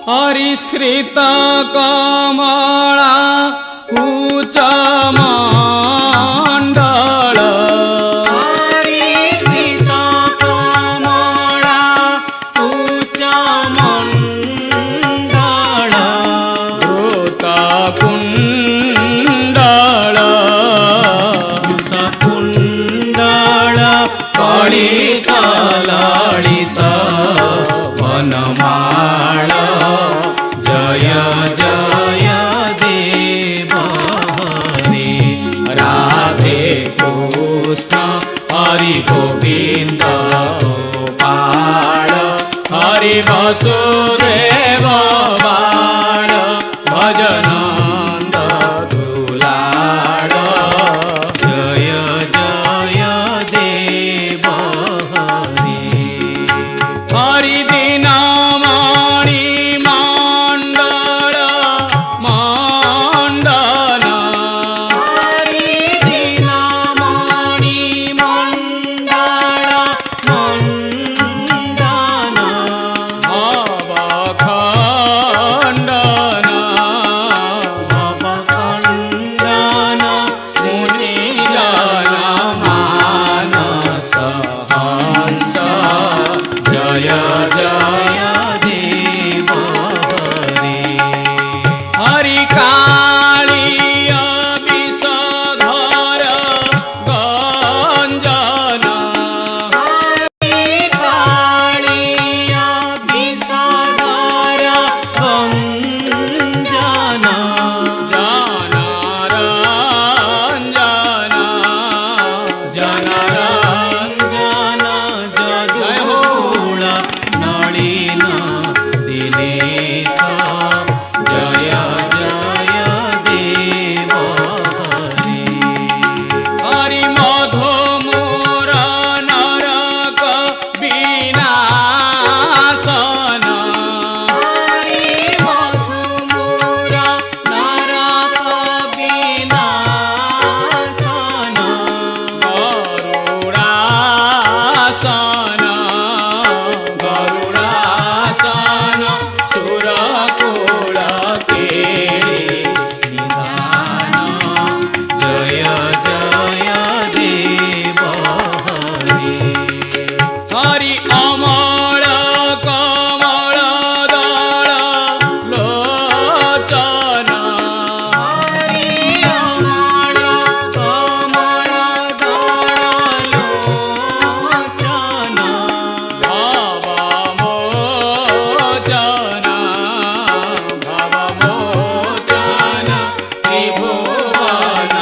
हरिश्रित कमला कुच मंडल हरिश्रित कमला कुच मंडल धृत कुंडल कलित ललित वनमाल जय जय देव हरि राधे कृष्ण हरि गोविंद गोपाल हरि वसुदेव बाल भजनंद दुलाल जय जय देव हरि हरि दीनमणि मंडल मंडन हरि दीनमणि मंडल मंडन भवखंडन भवखंडन मुनिजन मानस हंस जय जय देव हरि हरि कालिय विषधर गंजन कालिय विषधर गंजन जनरंजन जनरंजन जदूल नलिन दिनेश जय जय देव हरि हरि मधुमूर नरक विनाशन हरि मधुमूर नरक विनाशन गरुडासन गरुडासन सुरकुल केळि निधान जय जय देव हरि हरि अमल कमल दल लोचन हरि अमल कमल दल लोचन भवमोचन भवमोचन त्रिभुवन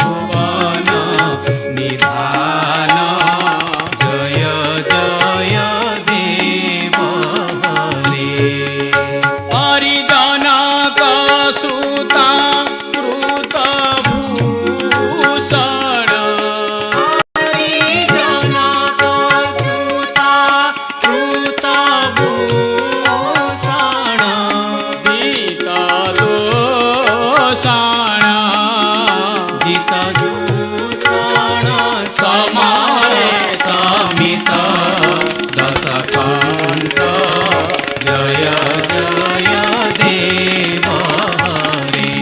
भुवन निधान जय जय देव हरि हरि जनक सुता कृत भूषण हरि जनक सुता कृत भूषण जित दोषण जित दूषण समारे समित दशकंठ जय जय देव हरि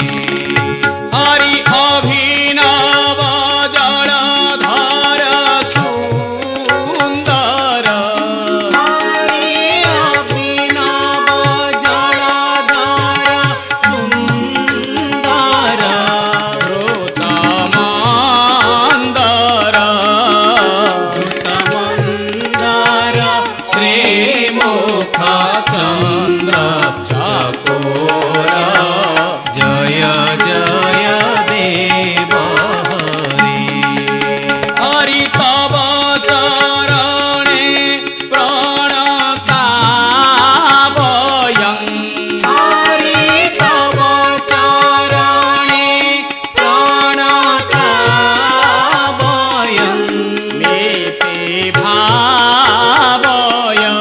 हरि अभिनव जलधर सुंदर हरि अभिनव जलधर सुंदर ऋतमंदर धृतमंदर श्रीमुख चंद्र चकोर जय जय देव हरि हरि तव चरणे प्रणतावयं हरि तव चरणे प्रणतावयं मीति भावयं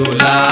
तुला